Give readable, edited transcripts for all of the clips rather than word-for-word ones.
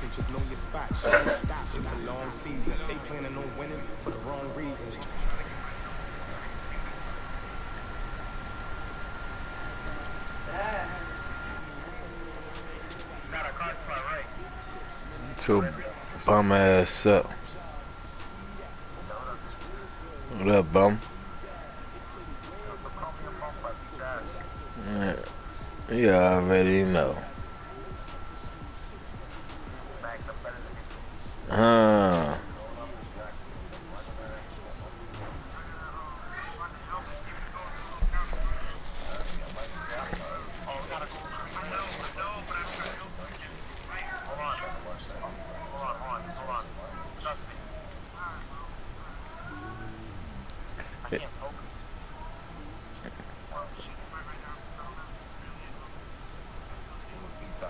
Teachers know your spot, so don't stop. It's a long season. They planning on winning for the wrong reasons. Your bum ass up. What up, bum? You already know.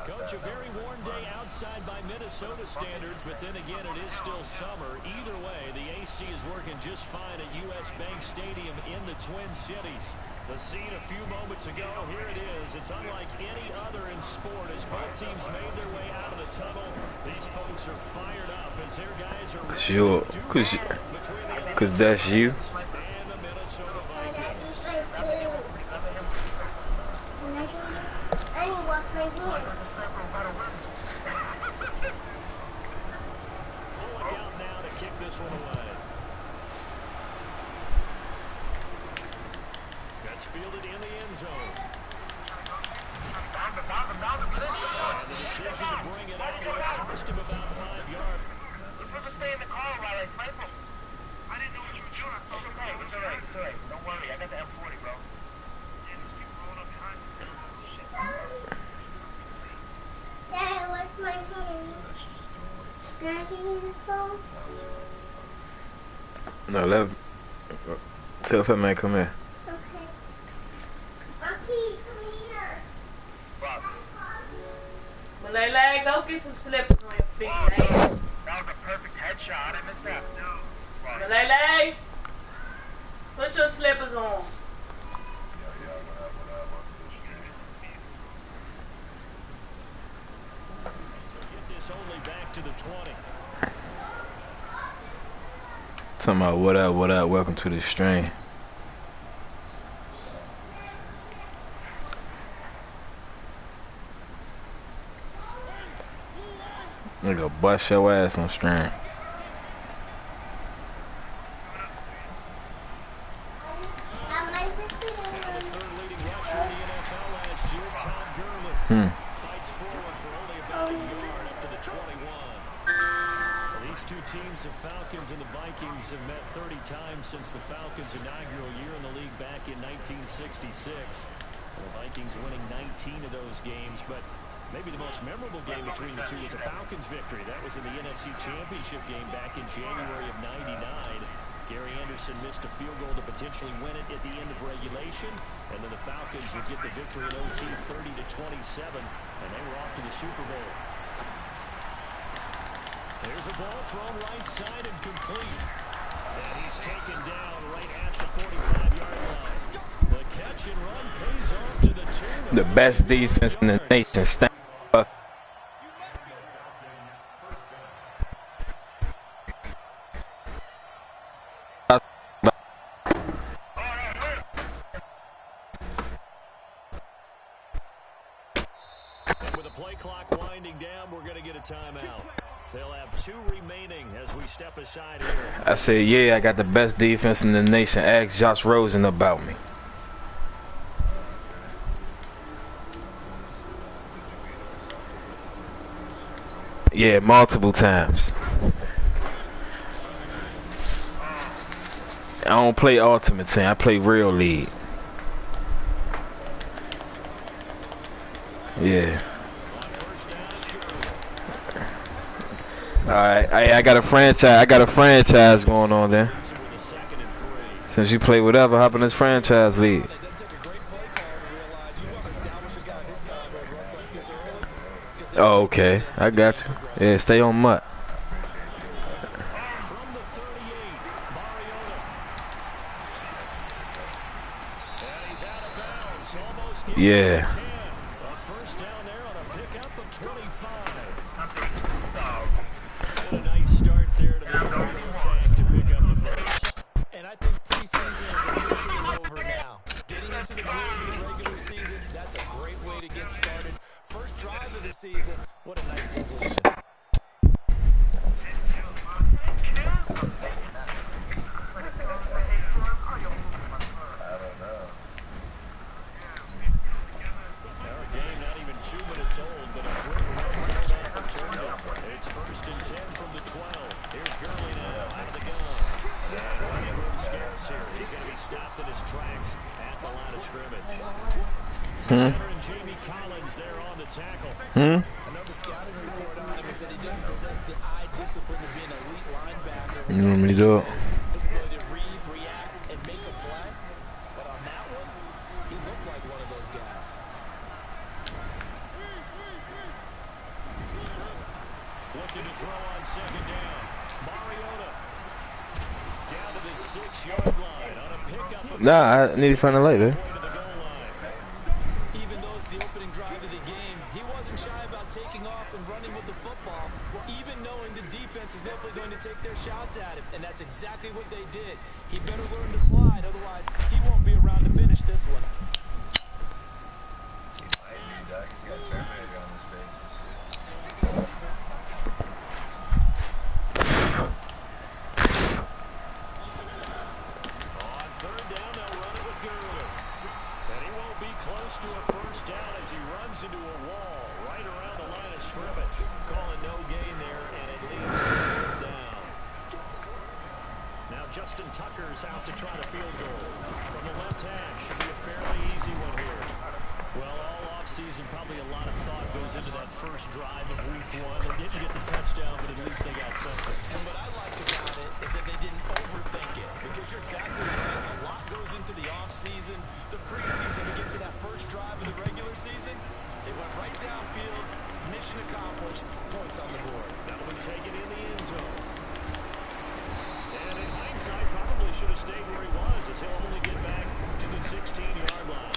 Coach, a very warm day outside by Minnesota standards, but then again, it is still summer. Either way, the AC is working just fine at U.S. Bank Stadium in the Twin Cities. The scene a few moments ago, here it is. It's unlike any other in sport as both teams made their way out of the tunnel. These folks are fired up as their guys are ready Sure, cause that's you. and the Minnesota Vikings. I didn't wash my hands. Pulling out now to kick this one away. That's fielded in the end zone. And the decision to bring it out will cost him about 5 yards. He's supposed to stay in the car while I snipe him. I didn't know what you were doing. I saw the Hey, it's alright. Don't worry, I got the M40, bro. Yeah, there's people rolling up behind us. Shit. Dad, where's my hands? Can I give you the phone? No, tell Fat Man come here. Okay. Rocky, come here. Rob. Malay, go get some slippers on your feet, Wow, man. that was a perfect headshot. I missed that. No. Malay, put your slippers on. Get this only back to the 20. Talking about what up, welcome to the stream. Nigga, bust your ass on stream. Third leading rusher in the NFL last year, Todd Gurley. Fights forward for only about a yard up to the 21. These two teams, the Falcons and the Vikings, have met 30 times since the Falcons' inaugural year in the league back in 1966. The Vikings winning 19 of those games, but maybe the most memorable game between the two was a Falcons victory. That was in the NFC Championship game back in January of '99. Gary Anderson missed a field goal to potentially win it at the end of regulation, and then the Falcons would get the victory in OT 30-27, and they were off to the Super Bowl. There's a ball thrown right side and complete. And he's taken down right at the 45-yard line. The catch and run pays off to the tune of The best defense in the nation. Stand up. And with the play clock winding down, we're going to get a timeout. They'll have 2 remaining as we step aside here. I said, yeah, I got the best defense in the nation. Ask Josh Rosen about me. Yeah, multiple times. I don't play Ultimate Team. I play Real League. Yeah. Alright, I got a franchise going on there. Since you play whatever, hop in this franchise league. Oh, okay. I got you. Yeah, stay on mutt. Yeah. 25. And a nice start there to the attack to pick up the first. And I think preseason is officially over now. Getting into the groove of the regular season, that's a great way to get started. First drive of the season, what a nice completion. It's 1st and 10 from the 12. Here's Gurley now out of the gun. And running room scarce here. He's going to be stopped in his tracks at the line of scrimmage. And Jamie Collins there on the tackle. I know the scouting report on him is that he doesn't possess the eye discipline to be an elite linebacker. You want me to do it? His ability to read, react, and make a play. But on that one, he looked like one of those guys. Looking to throw on 2nd down. Mariota down to the 6-yard line on a pickup. Nah, I need to find a light, man. Even though it's the opening drive of the game, he wasn't shy about taking off and running with the football, even knowing the defense is definitely going to take their shots at him, and that's exactly what they did. He better learn to slide, otherwise he won't be around to finish this one. To a first down as he runs into a wall right around the line of scrimmage. Calling no gain there, and it leads to 3rd down. Now Justin Tucker's out to try the field goal. From the left hash, should be a fairly easy one here. Well, all offseason, probably a lot of thought goes into that first drive of week 1. They didn't get the touchdown, but at least they got something. And what I like about it is that they didn't overthink it, because you're exactly right. A lot goes into the offseason, the preseason to get to that first drive of the regular season. They went right downfield, mission accomplished, points on the board. That'll be taken in the end zone. And in hindsight, probably should have stayed where he was, as he'll only get back to the 16-yard line.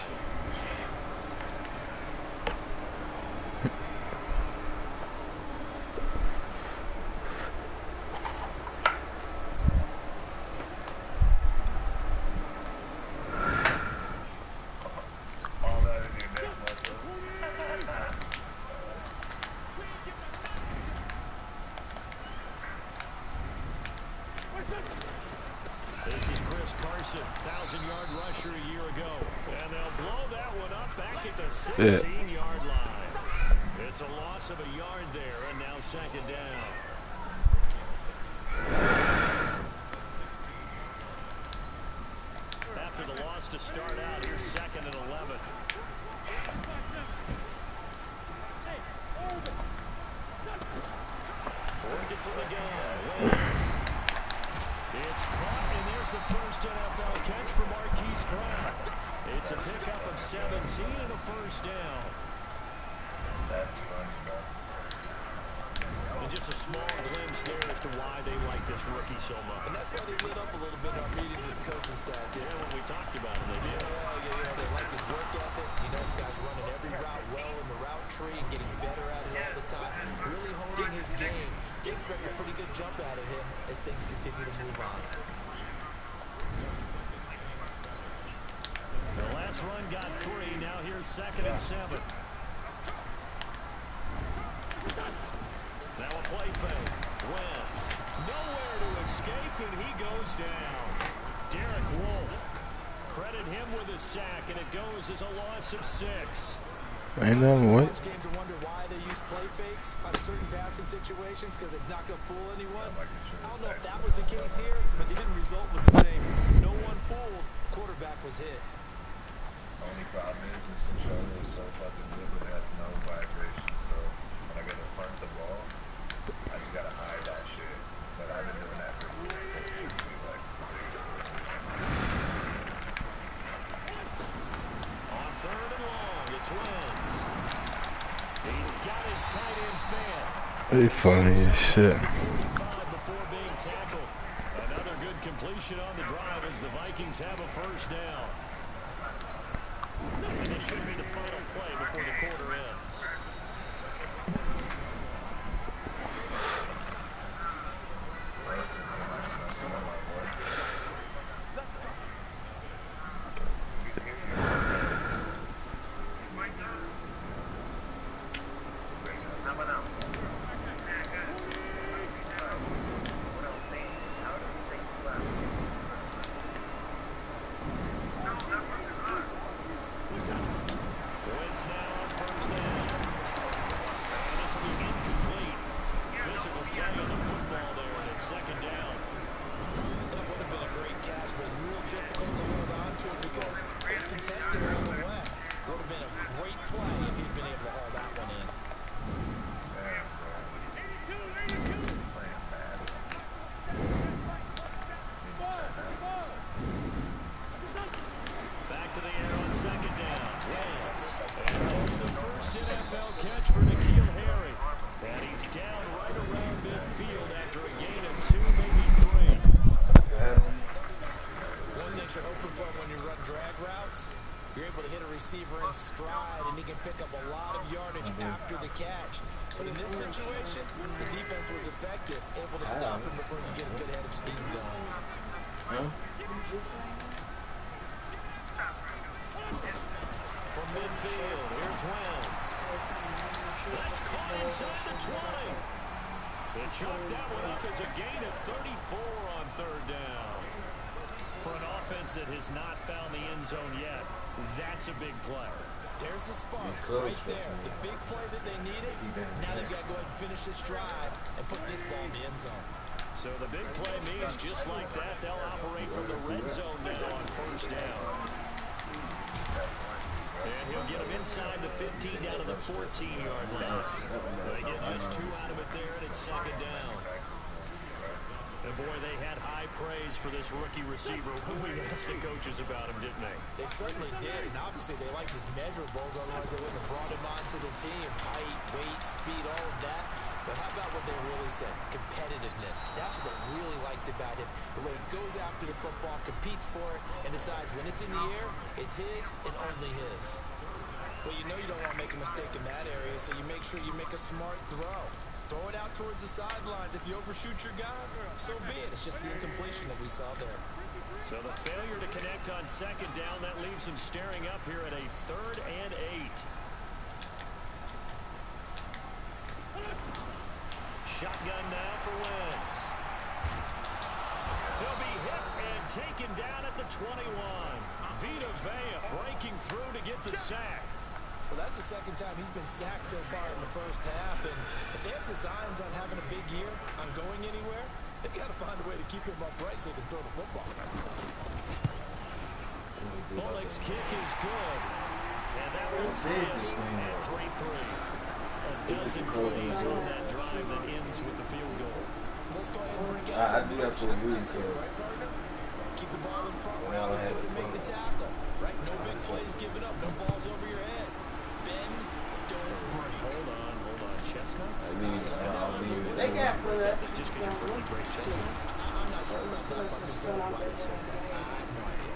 This is Chris Carson, 1,000-yard rusher a year ago. And they'll blow that one up back at the 16-yard line. It's a loss of a yard there, and now 2nd down. After the loss to start out, here's 2nd and 11. Working from the gun. It's caught, and there's the first NFL catch for Marquise Brown. It's a pickup of 17 and a first down. That's funny, bro. And just a small glimpse there as to why they like this rookie so much. And that's why they lit up a little bit in our meetings with the coaching staff. Yeah, when we talked about it, they did. Yeah, they like his work ethic. You know, this guy's running every route well in the route tree and getting better at it all the time. Really honing his game. You expect a pretty good jump out of him as things continue to move on. The last run got 3. Now here's 2nd and 7. Now a play fake. Wentz. Nowhere to escape, and he goes down. Derek Wolfe. Credit him with a sack, and it goes as a loss of 6. I know what. Games and wonder why they use play fakes on certain passing situations, because it's not going to fool anyone. I don't know if that was the case here, but the end result was the same. No one fooled. Quarterback was hit. Only problem is this controller is so fucking good, but it has no vibration. So when I go to punt the ball, I just gotta hide that shit. But I've been doing that for years. So it should be like On 3rd and long, it's Wentz. He's got his tight end fan. They funny as shit. 45 before being tackled. Another good completion on the drive as the Vikings have a first down. And this should be the final play before the quarter ends. catch. But in this situation, the defense was effective, able to stop him before he could get a good head of steam going. From midfield, here's Wentz. That's caught inside the 20. They chalked that one up as a gain of 34 on third down. For an offense that has not found the end zone yet, that's a big play. There's the spark right there. The big play that they needed. Now they've got to go ahead and finish this drive and put this ball in the end zone. So the big play means just like that, they'll operate from the red zone now on first down. And he'll get him inside the 15 down to the 14-yard line. They get just 2 out of it there, and it's second down. And boy, they had high praise for this rookie receiver when we asked the coaches about him, didn't they? They certainly did, and obviously they liked his measurables, otherwise they wouldn't have brought him onto the team. Height, weight, speed, all of that. But how about what they really said? Competitiveness. That's what they really liked about him. The way he goes after the football, competes for it, and decides when it's in the air, it's his and only his. Well, you know you don't want to make a mistake in that area, so you make sure you make a smart throw. Throw it out towards the sidelines. If you overshoot your guy, so be it. It's just the incompletion that we saw there. So the failure to connect on second down, that leaves him staring up here at a 3rd and 8. Shotgun now for Wentz. He'll be hit and taken down at the 21. Vita Vea breaking through to get the sack. Well, that's the second time he's been sacked so far in the first half, and if they have designs on having a big year, on going anywhere, they've got to find a way to keep him upright so they can throw the football. Bullock's kick is good, and that will tie us at 3-3. A dozen plays on that drive that ends with the field goal. Let's go ahead and bring out some do that for a movie too. right, partner? Keep the ball in front, round into it, and make the tackle. Right? No big plays given up, no balls over your head. Bend, don't break. Hold on. Chestnuts? They got blood. Just because you're really great chestnuts? I'm not sure about that, but I'm just going why they said that. I have no idea.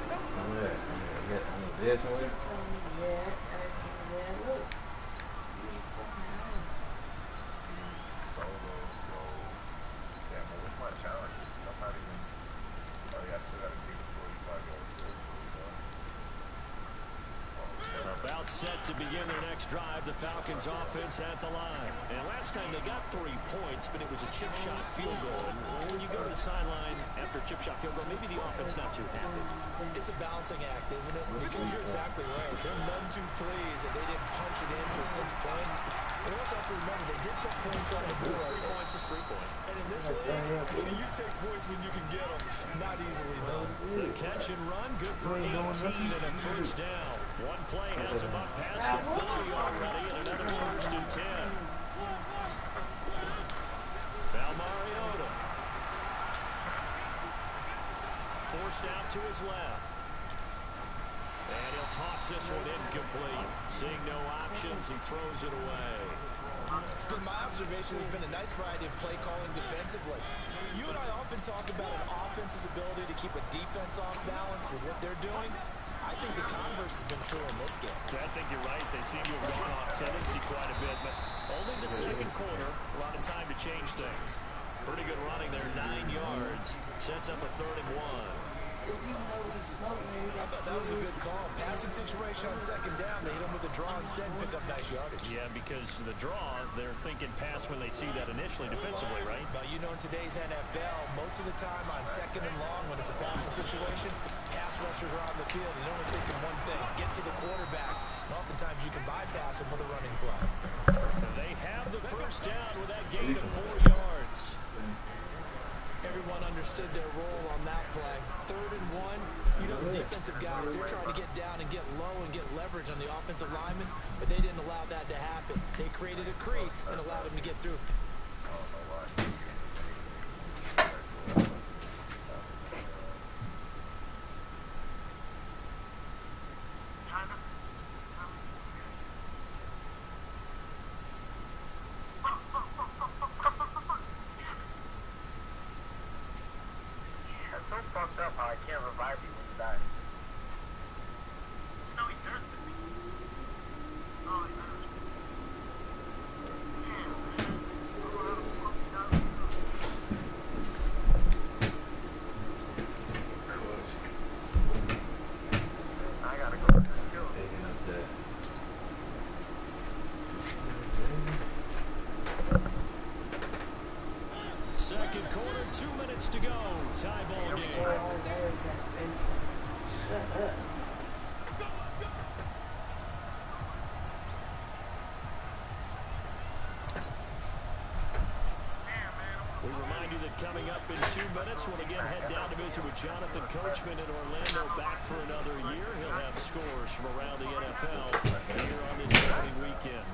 There somewhere? Solo, slow. Yeah, but what's my challenge? I'm not even. Oh, yeah, I still got to keep a 45-yard field goal. About set to begin their next drive. The Falcons offense at the line. And last time they got 3 points, but it was a chip shot field goal. And when you go to the sideline after a chip shot field goal, maybe the offense not too happy. It's a balancing act, isn't it? Because you're exactly right. They're none too pleased that they didn't punch it in for 6 points. But you also have to remember, they did put points on the board. 3 points is 3 points. And in this league, you take points when you can get them. Not easily done. The catch and run, good for 18 and a first down. One play has him up past the 30 already, and another 1st and 10. Now Mariota. Forced out to his left. And he'll toss this one incomplete. Seeing no options, he throws it away. It's been my observation, there's been a nice variety of play calling defensively. You and I often talk about an offense's ability to keep a defense off balance with what they're doing. I think the converse has been true in this game. Yeah, I think you're right. They seem to have gone off tendency quite a bit, but only the second quarter, a lot of time to change things. Pretty good running there, 9 yards. Sets up a 3rd and 1. I thought that was a good call. Passing situation on second down, they hit him with a draw instead and pick up nice yardage. Yeah, because the draw, they're thinking pass when they see that initially defensively, right? But you know, in today's NFL, most of the time on second and long, when it's a passing situation, pass rushers are on the field and only thinking one thing, get to the quarterback. And oftentimes you can bypass him with a running play. They have the first down with that gain of 4 yards. Everyone understood their role on that play. 3rd and 1, you know, the defensive guys, they're trying to get down and get low and get leverage on the offensive lineman, but they didn't allow that to happen. They created a crease and allowed him to get through. It's so fucked up how I can't revive you when you die. No, he thirsted me. Oh, he thirsted me. We remind you that coming up in 2 minutes, we'll again head down to visit with Jonathan Coachman in Orlando, back for another year. He'll have scores from around the NFL here on this opening weekend.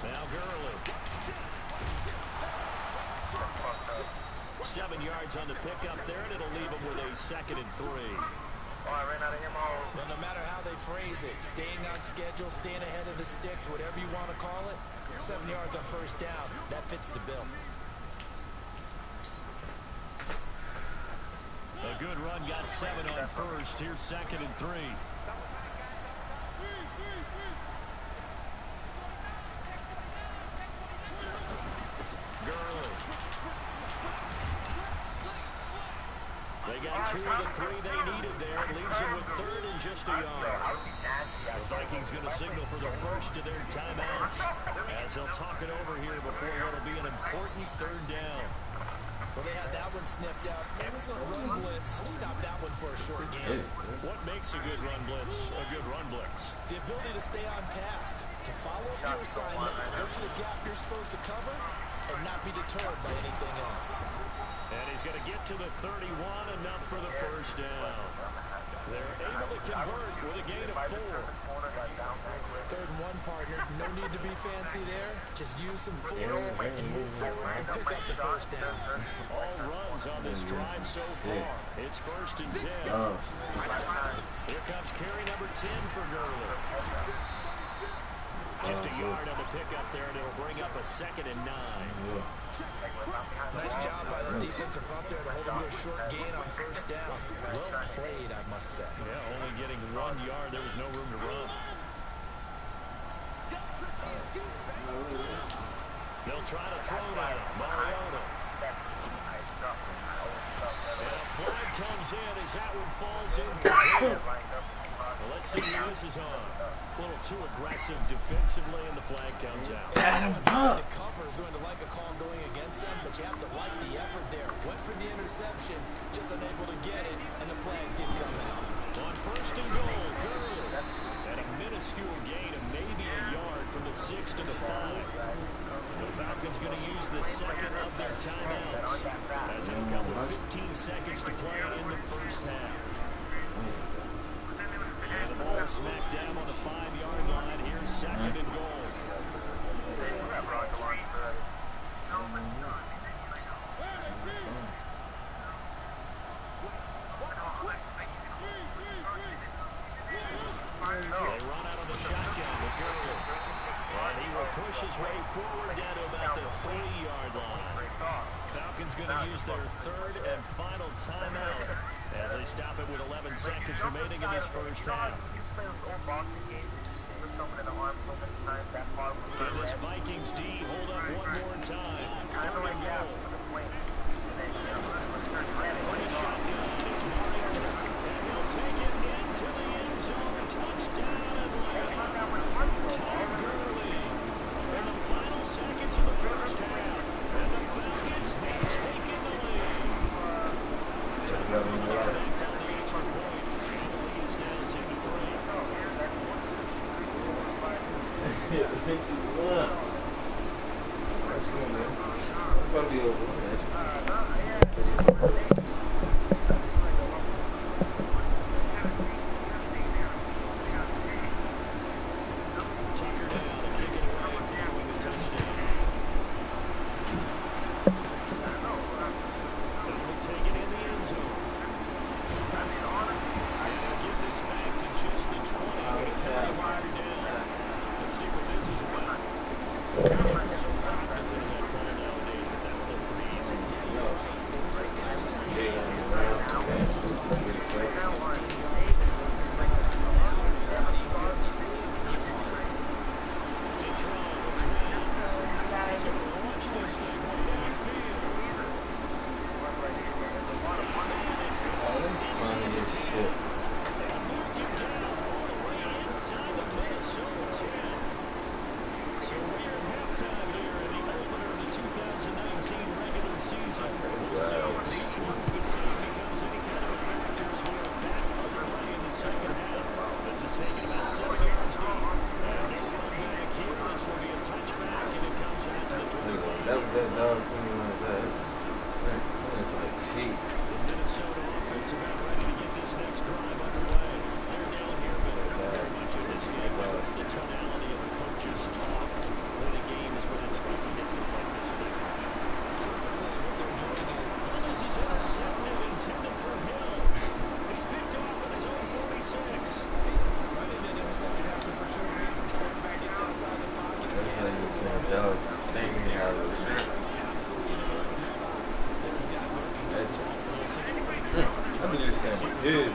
Now Gurley. 7 yards on the pickup there, and it'll leave him with a 2nd and 3. Oh, I ran out of ammo. Well, no matter how they phrase it, staying on schedule, staying ahead of the sticks, whatever you want to call it, 7 yards on first down, that fits the bill. A good run, got 7 on first. Here's 2nd and 3. Gurley. They got 2 of the 3 they needed there. It leaves them with 3rd and just a yard. The Vikings going to signal for the first of their timeouts as they'll talk it over here before what will be an important 3rd down. Well, they had that one snipped out. Excellent run blitz. Stop that one for a short gain. What makes a good run blitz a good run blitz? The ability to stay on task, to follow up your assignment, go to the gap you're supposed to cover, and not be deterred by anything else. And he's going to get to the 31, enough for the first down. They're able to convert with a gain of 4. 3rd and 1, partner. No need to be fancy there. Just use some force and move forward and pick up the first down. All runs on this drive so far. It's 1st and 10. Here comes carry number 10 for Gurley. Just a yard on the pickup there, and it'll bring up a 2nd and 9. Nice job by the defensive front there to hold him to a short gain on first down. Well played, I must say. Yeah, only getting 1 yard. There was no room to run. They'll try to throw now. Mariota. And a flag comes in as that one falls in. Well, let's see who this is on. A little too aggressive defensively, and the flag comes out. The cover is going to like a call going against them, but you have to like the effort there. Went for the interception, just unable to get it, and the flag did come out. On 1st and goal, Gurley. At a minuscule gain of maybe a yard from the 6 to the 5. The Falcons going to use the 2nd of their timeouts as it'll come with 15 seconds to play in the first half. And the ball smacked down on the 5-yard line. Here's 2nd and goal. They run out of the shotgun with Gurley. And he will push his way forward down to about the 3-yard line. Falcons going to use their 3rd and final timeout as they stop it with 11 seconds remaining in this first half. Can this Vikings D hold up one more time? 3rd and goal. On the shotgun, it's Mariota. And he'll take it into the end zone. Touchdown Atlanta. Tom Gurley. In the final seconds of the first half. And the Falcons have taken the lead. Tom Gurley connects on the extra point. And the lead is now 10-3. That's cool, man. It's about to be over. I'm just saying, his.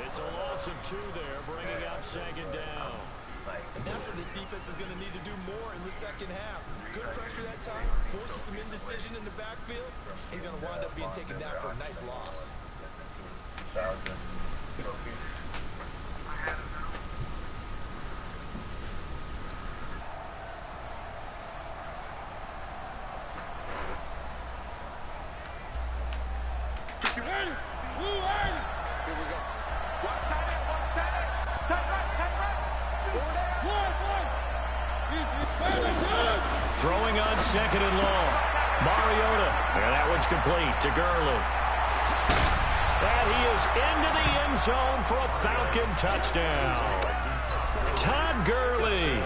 It's a loss of 2 there, bringing out second down. And that's what this defense is going to need to do more in the second half. Good pressure that time, forces some indecision in the backfield. He's going to wind up being taken down for a nice loss. 2,000 trophies. Throwing on second and long. Mariota. And that one's complete to Gurley. And he is into the end zone for a Falcon touchdown. Todd Gurley.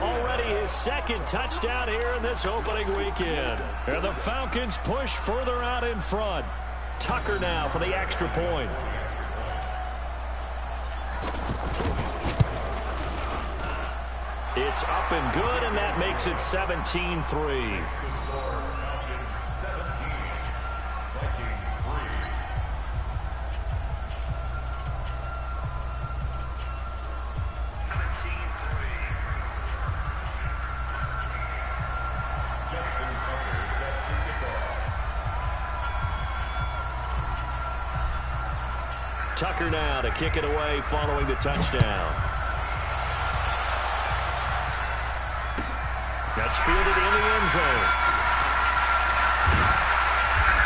Already his second touchdown here in this opening weekend. And the Falcons push further out in front. Tucker now for the extra point. It's up and good, and that makes it 17-3. Tucker now to kick it away following the touchdown. That's fielded in the end zone.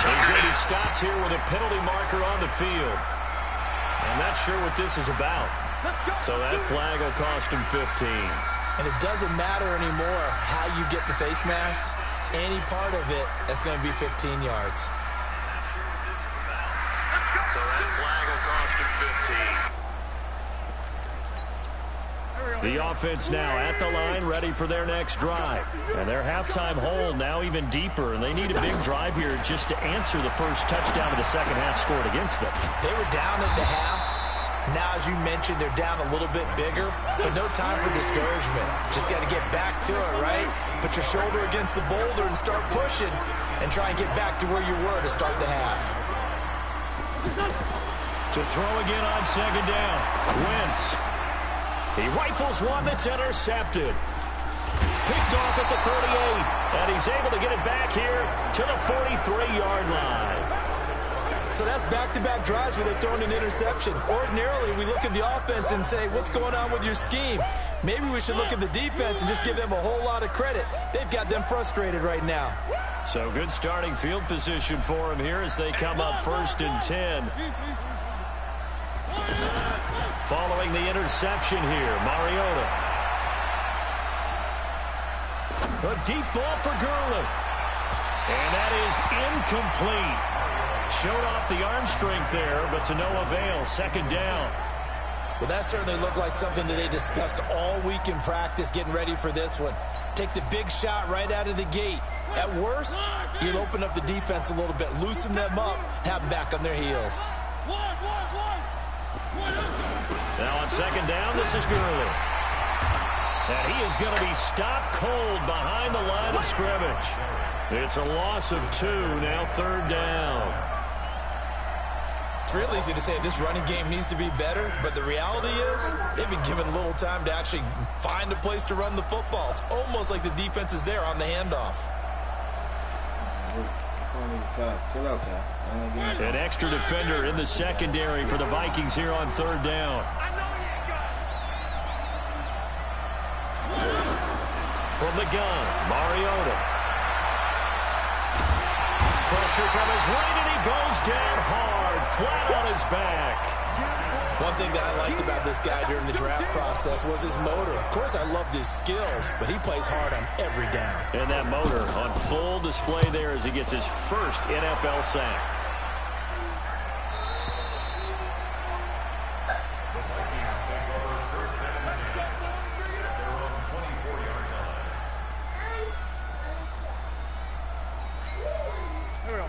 He's going to be stopped here with a penalty marker on the field. I'm not sure what this is about. So that flag will cost him 15. And it doesn't matter anymore how you get the face mask. Any part of it is going to be 15 yards. So that flag will cost him 15. The offense now at the line, ready for their next drive. And their halftime hole now even deeper, and they need a big drive here just to answer the first touchdown of the second half scored against them. They were down at the half. Now, as you mentioned, they're down a little bit bigger, but no time for discouragement. Just got to get back to it, right? Put your shoulder against the boulder and start pushing and try and get back to where you were to start the half. To throw again on second down. Wentz. He rifles one that's intercepted. Picked off at the 38, and he's able to get it back here to the 43-yard line. So that's back-to-back drives where they've thrown an interception. Ordinarily, we look at the offense and say, what's going on with your scheme? Maybe we should look at the defense and just give them a whole lot of credit. They've got them frustrated right now. So good starting field position for him here as they come up 1st and 10. Following the interception here, Mariota. A deep ball for Gurley. And that is incomplete. Showed off the arm strength there, but to no avail. Second down. Well, that certainly looked like something that they discussed all week in practice getting ready for this one. Take the big shot right out of the gate. At worst, you'll open up the defense a little bit, loosen them up, have them back on their heels. Now on second down, this is Gurley. And he is going to be stopped cold behind the line of scrimmage. It's a loss of 2, now third down. It's real easy to say this running game needs to be better, but the reality is they've been given little time to actually find a place to run the football. It's almost like the defense is there on the handoff. An extra defender in the secondary for the Vikings here on third down. From the gun, Mariota. Pressure from his right, and he goes down hard, flat on his back. One thing that I liked about this guy during the draft process was his motor. Of course, I loved his skills, but he plays hard on every down. And that motor on full display there as he gets his first NFL sack.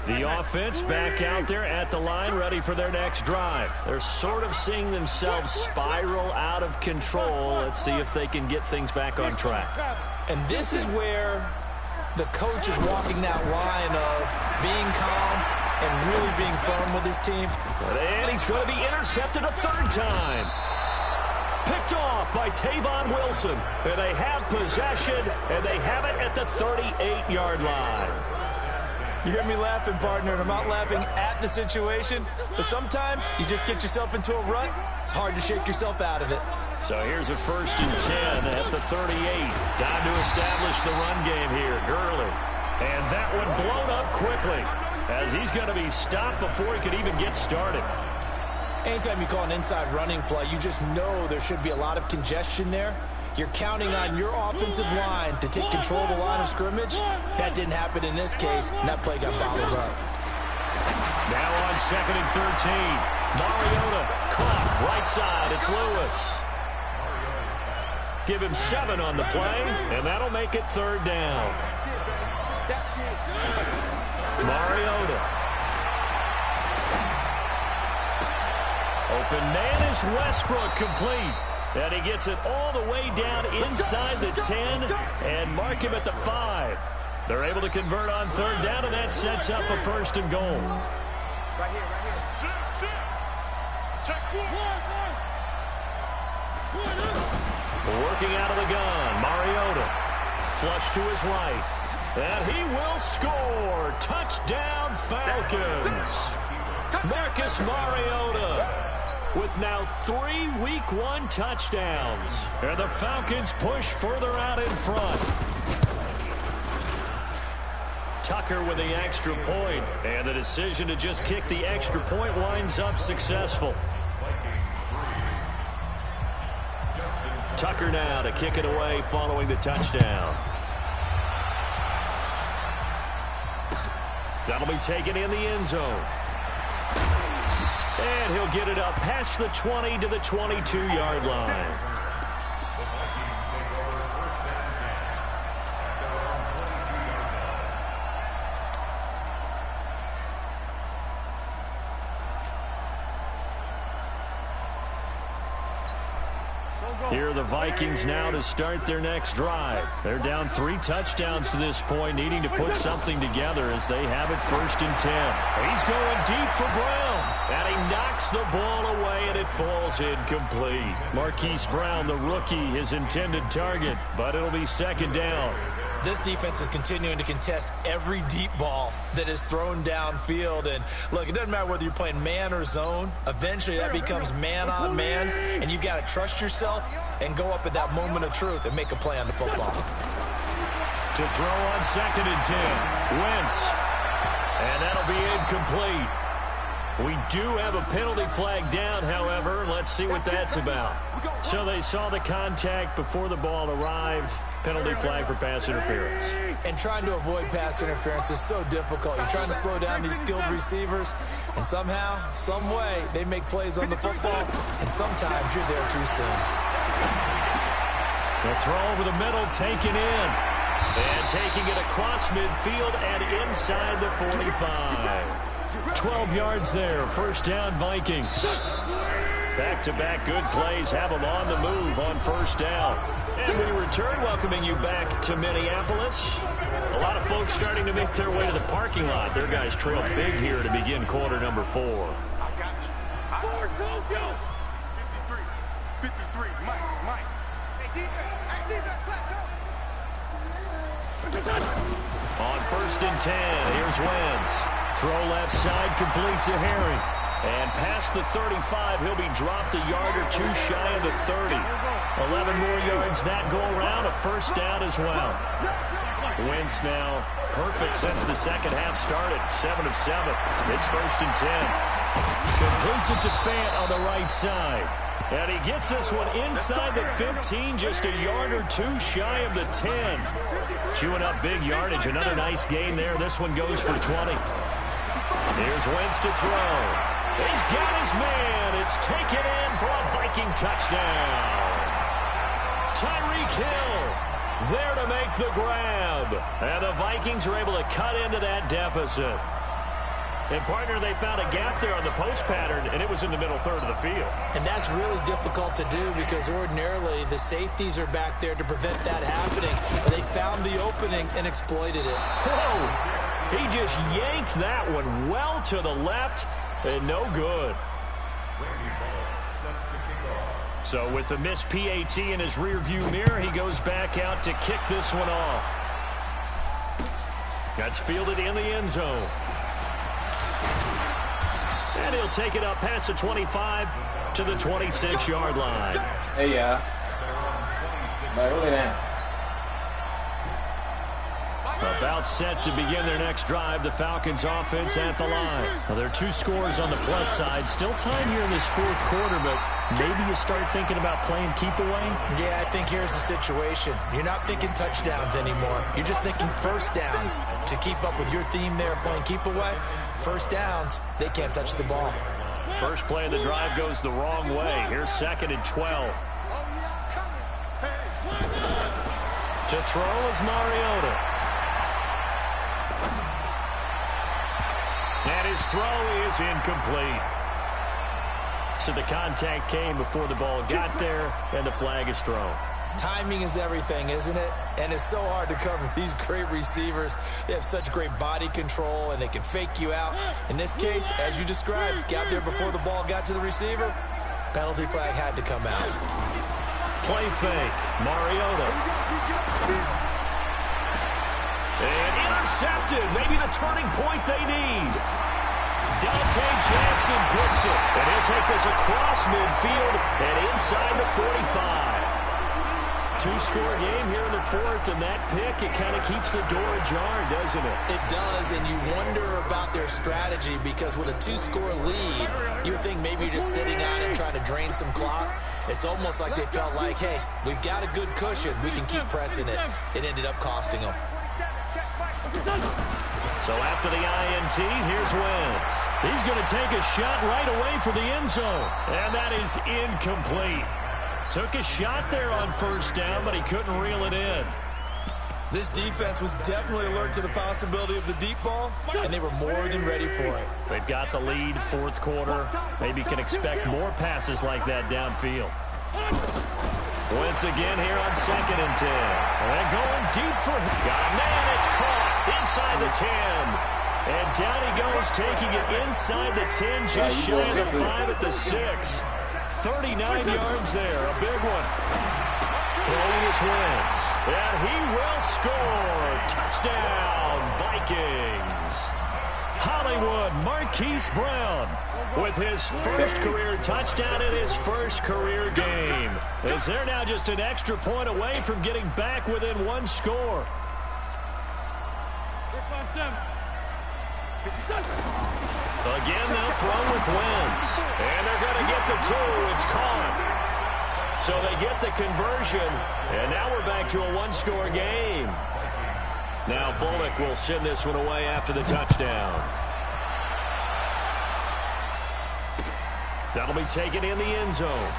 The offense back out there at the line, ready for their next drive. They're sort of seeing themselves spiral out of control. Let's see if they can get things back on track. And this is where the coach is walking that line of being calm and really being firm with his team. And he's going to be intercepted a third time. Picked off by Tavon Wilson. And they have possession, and they have it at the 38-yard line. You hear me laughing, partner, and I'm not laughing at the situation, but sometimes you just get yourself into a rut. It's hard to shake yourself out of it. So here's a 1st and 10 at the 38. Time to establish the run game here. Gurley. And that one blown up quickly as he's going to be stopped before he could even get started. Anytime you call an inside running play, you just know there should be a lot of congestion there. You're counting on your offensive line to take control of the line of scrimmage. That didn't happen in this case, and that play got bottled up. Now on 2nd and 13. Mariota caught right side. It's Lewis. Give him 7 on the play, and that'll make it third down. Mariota. Open man is Westbrook, complete. And he gets it all the way down inside the 10 and mark him at the 5. They're able to convert on third down, and that sets up a 1st and goal. Right here. Check Working out of the gun, Mariota. Flush to his right. And he will score. Touchdown, Falcons. Marcus Mariota with now 3 Week 1 touchdowns. And the Falcons push further out in front. Tucker with the extra point. And the decision to just kick the extra point winds up successful. Tucker now to kick it away following the touchdown. That'll be taken in the end zone. And he'll get it up past the 20 to the 22-yard line. Here are the Vikings now to start their next drive. They're down 3 touchdowns to this point, needing to put something together as they have it 1st and 10. He's going deep for Brown, and he knocks the ball away, and it falls incomplete. Marquise Brown, the rookie, his intended target, but it'll be 2nd down. This defense is continuing to contest every deep ball that is thrown downfield. And look, it doesn't matter whether you're playing man or zone. Eventually that becomes man on man, and you've got to trust yourself and go up at that moment of truth and make a play on the football. To throw on 2nd and 10. Wentz. And that'll be incomplete. We do have a penalty flag down, however. Let's see what that's about. So they saw the contact before the ball arrived. Penalty flag for pass interference. And trying to avoid pass interference is so difficult. You're trying to slow down these skilled receivers, and somehow, some way, they make plays on the football, and sometimes you're there too soon. The throw over the middle, taken in. And taking it across midfield and inside the 45. 12 yards there, first down Vikings. Back-to-back good plays have them on the move on first down. And we return, welcoming you back to Minneapolis. A lot of folks starting to make their way to the parking lot. Their guys trail big here to begin quarter number 4. On first and 10, here's Wentz. Throw left side, complete to Harry. And past the 35, he'll be dropped a yard or two shy of the 30. 11 more yards that go around, a first down as well. Wentz now perfect since the second half started. 7 of 7. It's first and 10. Completes it to Fant on the right side. And he gets this one inside the 15, just a yard or two shy of the 10. Chewing up big yardage. Another nice gain there. This one goes for 20. Here's Wentz to throw. He's got his man. It's taken in for a Viking touchdown. Tyreek Hill there to make the grab. And the Vikings are able to cut into that deficit. And, partner, they found a gap there on the post pattern, and it was in the middle third of the field. And that's really difficult to do because ordinarily the safeties are back there to prevent that happening. But they found the opening and exploited it. Whoa! He just yanked that one well to the left and no good. So with the missed PAT in his rearview mirror, he goes back out to kick this one off. That's fielded in the end zone. And he'll take it up past the 25 to the 26-yard line. Hey, yeah. Look at that. About set to begin their next drive. The Falcons offense at the line. Now, there are 2 scores on the plus side. Still time here in this fourth quarter, but maybe you start thinking about playing keep away? Yeah, I think here's the situation. You're not thinking touchdowns anymore. You're just thinking first downs. To keep up with your theme there playing keep away, first downs, they can't touch the ball. First play of the drive goes the wrong way. Here's 2nd and 12. To throw is Mariota. And his throw is incomplete. So the contact came before the ball got there, and the flag is thrown. Timing is everything, isn't it? And it's so hard to cover these great receivers. They have such great body control, and they can fake you out. In this case, as you described, got there before the ball got to the receiver. Penalty flag had to come out. Play fake. Mariota. And intercepted. Maybe the turning point they need. Dante Jackson picks it. And he'll take this across midfield and inside the 45. 2-score game here in the fourth, and that pick, it kind of keeps the door ajar, doesn't it? It does, and you wonder about their strategy because with a 2-score lead, you would think maybe you're just sitting on it trying to drain some clock. It's almost like they felt like, hey, we've got a good cushion. We can keep pressing it. It ended up costing them. So after the INT, here's Wentz. He's going to take a shot right away for the end zone, and that is incomplete. Took a shot there on first down, but he couldn't reel it in. This defense was definitely alert to the possibility of the deep ball, and they were more than ready for it. They've got the lead, fourth quarter. Maybe can expect more passes like that downfield. Wentz again here on 2nd and 10. And going deep for him. Got a man, it's caught inside the 10. And down he goes, taking it inside the 10, just shy of the 5 at the 6. 39 yards there, a big one. Throwing his Wentz, and he will score. Touchdown, Vikings. Hollywood Marquise Brown with his first career touchdown in his first career game. As they're now just an extra point away from getting back within 1 score. Again, they'll throw with Wentz. And they're going to get the 2. It's caught. So they get the conversion, and now we're back to a one-score game. Now Bullock will send this one away after the touchdown. That'll be taken in the end zone.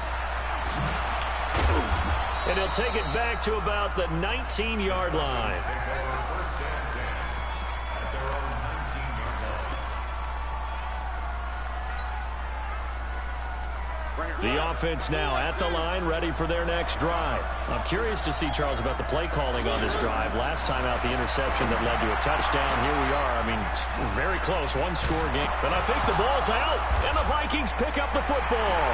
And he'll take it back to about the 19-yard line. The offense now at the line, ready for their next drive. I'm curious to see, Charles, about the play calling on this drive. Last time out, the interception that led to a touchdown. Here we are. I mean, very close, one-score game. But I think the ball's out, and the Vikings pick up the football.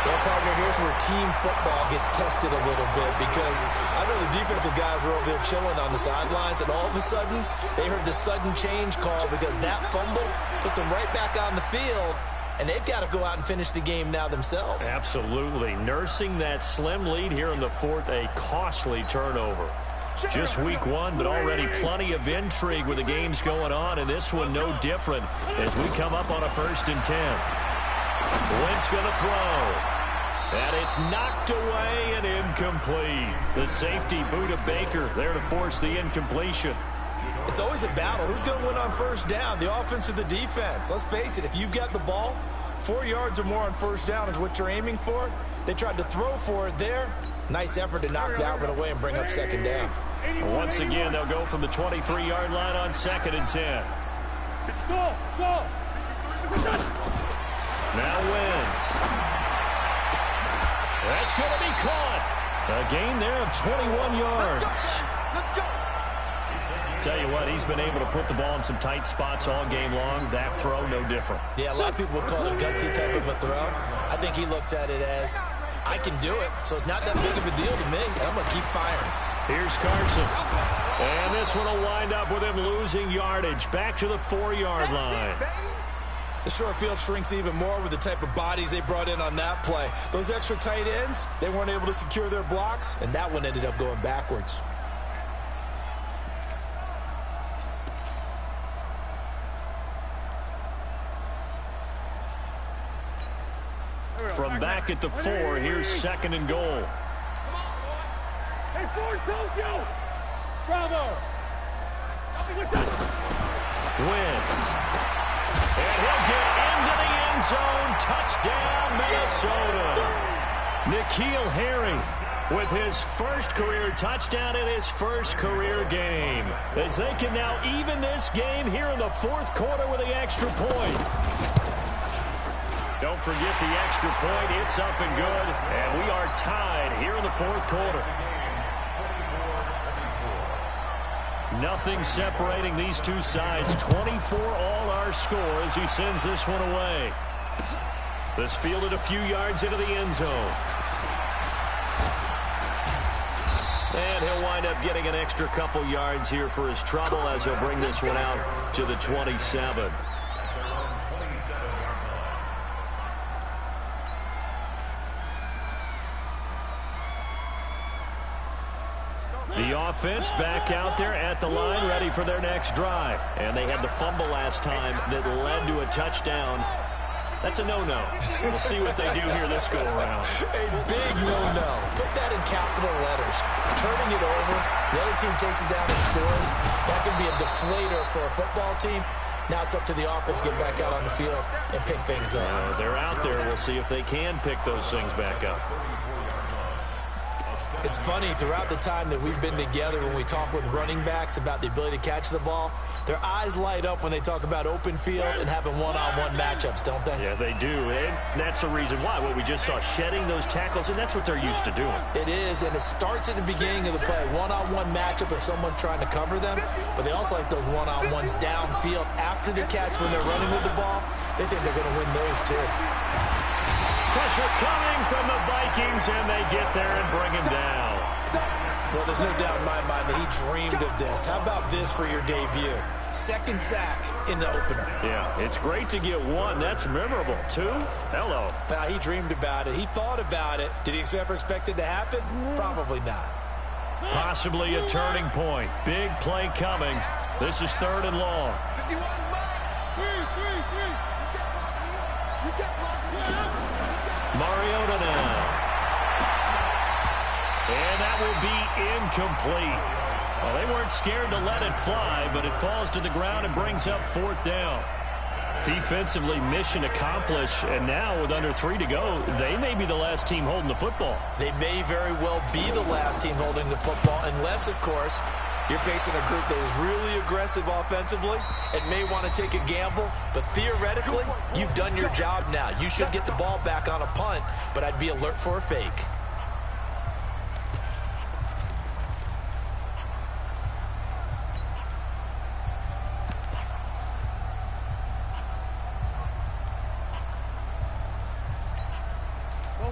Well, partner, here's where team football gets tested a little bit, because I know the defensive guys were over there chilling on the sidelines, and all of a sudden, they heard the sudden change call because that fumble puts them right back on the field. And they've got to go out and finish the game now themselves. Absolutely. Nursing that slim lead here in the fourth, a costly turnover. Just week one, but already plenty of intrigue with the games going on, and this one no different as we come up on a 1st and 10. Wentz going to throw. And it's knocked away and incomplete. The safety boot of Baker there to force the incompletion. It's always a battle. Who's going to win on 1st down, the offense or the defense? Let's face it, if you've got the ball, 4 yards or more on 1st down is what you're aiming for. They tried to throw for it there. Nice effort to knock that one away and bring up 2nd down. Once again, they'll go from the 23-yard line on 2nd and 10. Now Wentz. That's going to be caught. A gain there of 21 yards. Tell you what, he's been able to put the ball in some tight spots all game long. That throw, no different. Yeah, a lot of people would call it a gutsy type of a throw. I think he looks at it as, I can do it, so it's not that big of a deal to me, and I'm going to keep firing. Here's Carson. And this one will wind up with him losing yardage. Back to the 4-yard line. The short field shrinks even more with the type of bodies they brought in on that play. Those extra tight ends, they weren't able to secure their blocks, and that one ended up going backwards. From back at the 4, here's 2nd and goal. Hey, Ford, Tokyo! Bravo! Wentz. And he'll get into the end zone. Touchdown, Minnesota. N'Keal Harry with his first career touchdown in his first career game. As they can now even this game here in the 4th quarter with the extra point. Don't forget the extra point. It's up and good. And we are tied here in the 4th quarter. Nothing separating these two sides. 24 all our score as he sends this one away. This fielded a few yards into the end zone. And he'll wind up getting an extra couple yards here for his trouble as he'll bring this one out to the 27. The offense back out there at the line, ready for their next drive. And they had the fumble last time that led to a touchdown. That's a no-no. We'll see what they do here this go-around. A big no-no. Put that in capital letters. Turning it over, the other team takes it down and scores. That can be a deflator for a football team. Now it's up to the offense to get back out on the field and pick things up. They're out there. We'll see if they can pick those things back up. It's funny, throughout the time that we've been together, when we talk with running backs about the ability to catch the ball, their eyes light up when they talk about open field and having one-on-one matchups, don't they? Yeah, they do, and that's the reason why. What we just saw, shedding those tackles, and that's what they're used to doing. It is, and it starts at the beginning of the play. One-on-one matchup if someone's trying to cover them, but they also like those one-on-ones downfield after the catch when they're running with the ball. They think they're going to win those, too. Pressure coming from the Vikings, and they get there and bring him down. Well, there's no doubt in my mind that he dreamed of this. How about this for your debut? 2nd sack in the opener. Yeah, it's great to get 1. That's memorable. 2? Hello. Now, he dreamed about it. He thought about it. Did he ever expect it to happen? Probably not. Possibly a turning point. Big play coming. This is 3rd and long. Mariota now. And that will be incomplete. Well, they weren't scared to let it fly, but it falls to the ground and brings up 4th down. Defensively, mission accomplished, and now with under 3 to go, they may be the last team holding the football. They may very well be the last team holding the football, unless, of course, you're facing a group that is really aggressive offensively and may want to take a gamble, but theoretically, you've done your job now. You should get the ball back on a punt, but I'd be alert for a fake.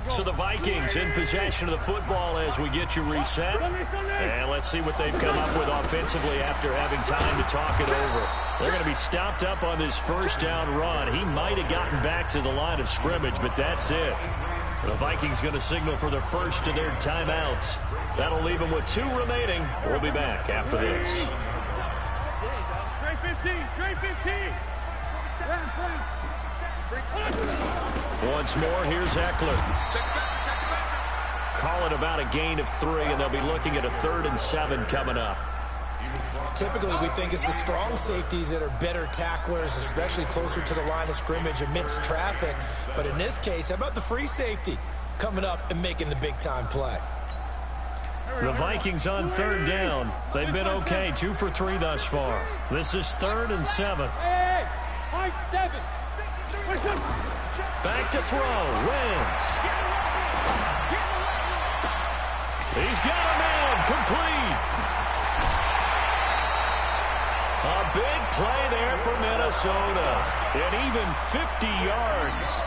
So the Vikings in possession of the football as we get you reset. And let's see what they've come up with offensively after having time to talk it over. They're going to be stopped up on this 1st down run. He might have gotten back to the line of scrimmage, but that's it. The Vikings going to signal for the first of their timeouts. That'll leave them with 2 remaining. We'll be back after this. Straight 15. Once more, here's Eckler. Call it about a gain of 3, and they'll be looking at a 3rd and 7 coming up. Typically, we think it's the strong safeties that are better tacklers, especially closer to the line of scrimmage amidst traffic. But in this case, how about the free safety coming up and making the big-time play? The Vikings on 3rd down. They've been okay, 2 for 3 thus far. This is 3rd and 7. Hey, high 7. Back to throw. Wentz. He's got a man. Complete. A big play there for Minnesota. And even 50 yards.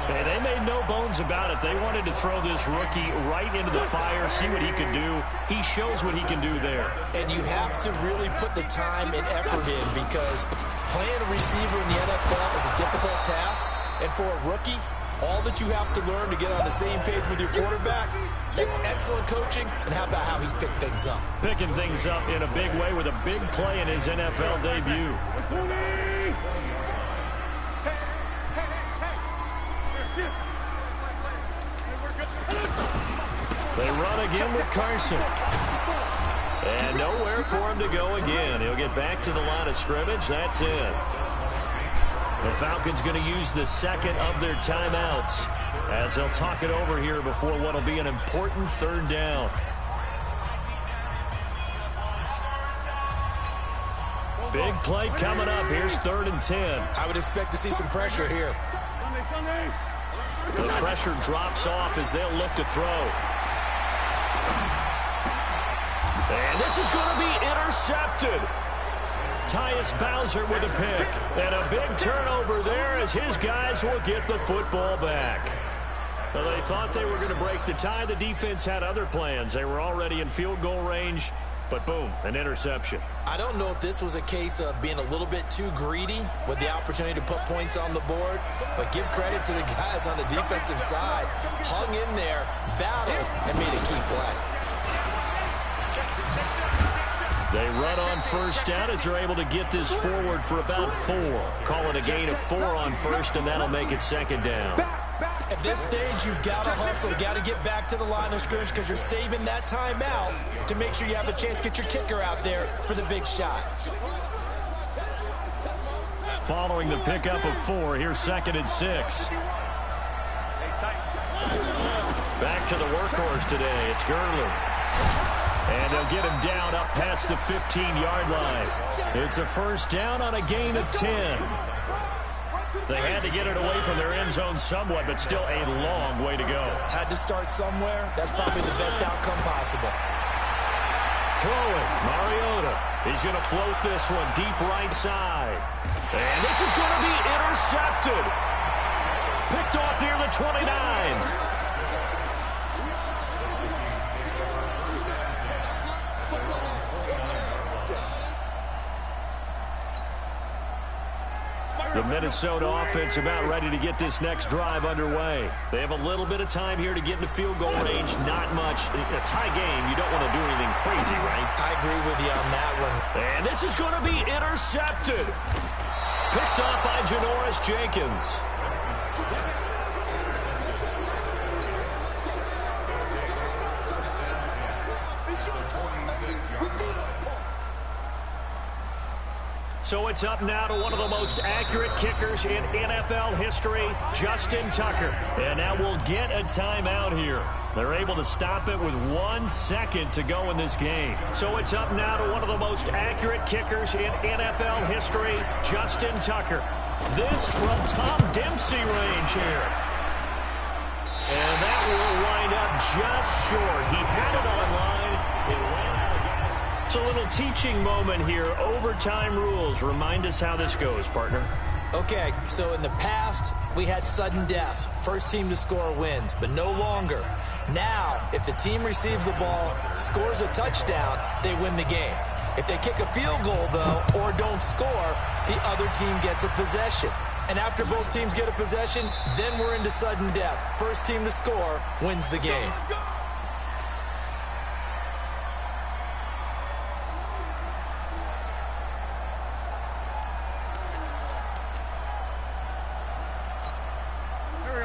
And they made no bones about it. They wanted to throw this rookie right into the fire, see what he could do. He shows what he can do there. And you have to really put the time and effort in, because playing a receiver in the NFL is a difficult task. And for a rookie, all that you have to learn to get on the same page with your quarterback, that's excellent coaching. And how about how he's picked things up? Picking things up in a big way with a big play in his NFL debut. They run again with Carson. And nowhere for him to go again. He'll get back to the line of scrimmage. That's it. The Falcons going to use the 2nd of their timeouts as they'll talk it over here before what will be an important 3rd down. Big play coming up. Here's 3rd and 10. I would expect to see some pressure here. The pressure drops off as they'll look to throw. And this is going to be intercepted. Tyus Bowser with a pick. And a big turnover there as his guys will get the football back. Well, they thought they were going to break the tie. The defense had other plans. They were already in field goal range. But boom, an interception. I don't know if this was a case of being a little bit too greedy with the opportunity to put points on the board, but give credit to the guys on the defensive side. Hung in there, battled, and made a key play. They run on 1st down as they're able to get this forward for about 4. Call it a gain of 4 on 1st, and that'll make it 2nd down. At this stage, you've got to hustle, got to get back to the line of scrimmage, because you're saving that timeout to make sure you have a chance to get your kicker out there for the big shot. Following the pickup of 4, here's 2nd and 6. Back to the workhorse today. It's Gurley. And they'll get him down up past the 15-yard line. It's a 1st down on a gain of 10. They had to get it away from their end zone somewhat, but still a long way to go. Had to start somewhere. That's probably the best outcome possible. Throwing, Mariota. He's going to float this one deep right side. And this is going to be intercepted. Picked off near the 29. The Minnesota offense about ready to get this next drive underway. They have a little bit of time here to get into field goal range. Not much. A tie game, you don't want to do anything crazy, right? I agree with you on that one. And this is going to be intercepted. Picked off by Janoris Jenkins. So it's up now to one of the most accurate kickers in NFL history, Justin Tucker. And now we'll get a timeout here. They're able to stop it with 1 second to go in this game. So it's up now to one of the most accurate kickers in NFL history, Justin Tucker. This from Tom Dempsey range here. And that will wind up just short. He had it online. It ran out of gas. It's a little teaching moment here. Overtime rules. Remind us how this goes, partner. Okay, so in the past, we had sudden death. First team to score wins, but no longer. Now, if the team receives the ball, scores a touchdown, they win the game. If they kick a field goal, though, or don't score, the other team gets a possession. And after both teams get a possession, then we're into sudden death. First team to score wins the game.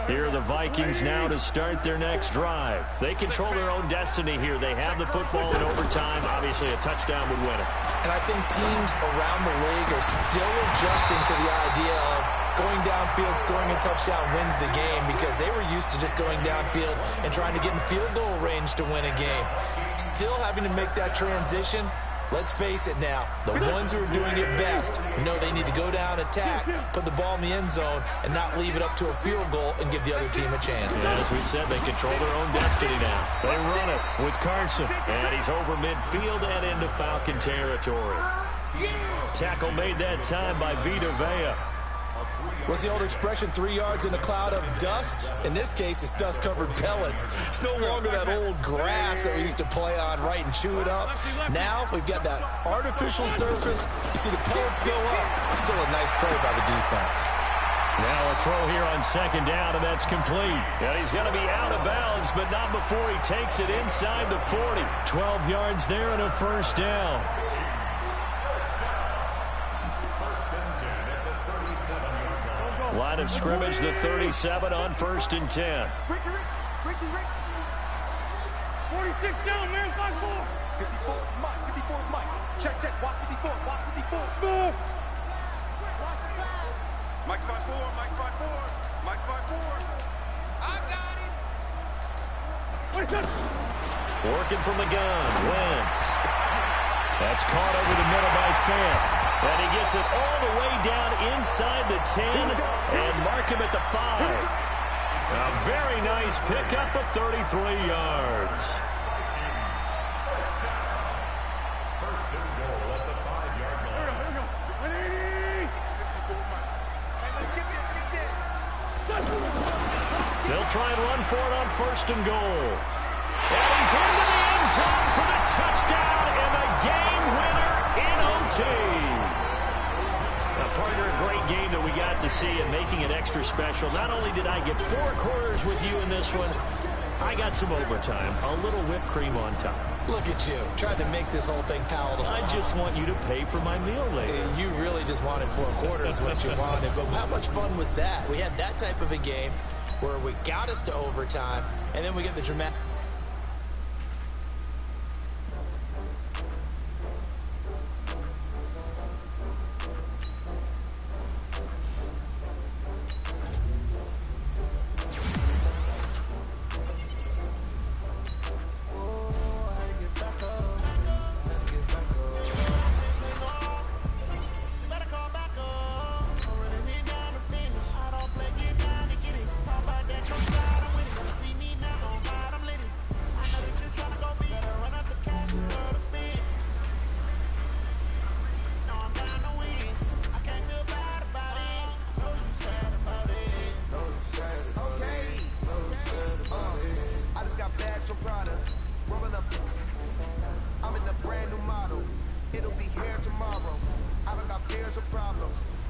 Here are the Vikings now to start their next drive. They control their own destiny here. They have the football in overtime. Obviously, a touchdown would win it. And I think teams around the league are still adjusting to the idea of going downfield, scoring a touchdown wins the game, because they were used to just going downfield and trying to get in field goal range to win a game. Still having to make that transition. Let's face it now, the ones who are doing it best know they need to go down, attack, put the ball in the end zone, and not leave it up to a field goal and give the other team a chance. And as we said, they control their own destiny now. They run it with Carson, and he's over midfield and into Falcon territory. Tackle made that time by Vita Vea. What's the old expression, 3 yards in a cloud of dust? In this case, it's dust-covered pellets. It's no longer that old grass that we used to play on, right, and chew it up. Now, we've got that artificial surface. You see the pellets go up. Still a nice play by the defense. Now a throw here on second down, and that's complete. And he's going to be out of bounds, but not before he takes it inside the 40. 12 yards there and a first down. Line of scrimmage, the 37 on 1st and 10. 46 down, man, 5-4. 54, Mike, 54, Mike. Check, walk 54, walk 54. Smooth. Mike 5-4, Mike 5-4, Mike 5-4. I got it. Working from the gun, Wentz. That's caught over the middle by Fant. And he gets it all the way down inside the 10 and mark him at the 5. A very nice pickup of 33 yards. First and goal at the 5-yard line. They'll try and run for it on 1st and goal. And he's into the end zone for the touchdown and the game winner in OT. Partner, a great game that we got to see and making it extra special. Not only did I get 4 quarters with you in this one, I got some overtime, a little whipped cream on top. Look at you, trying to make this whole thing palatable. I just want you to pay for my meal later. You really just wanted 4 quarters, what you wanted. But how much fun was that? We had that type of a game where we got us to overtime, and then we get the dramatic...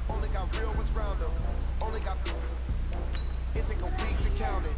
Only got real ones round them. Only got. It take a week to count it.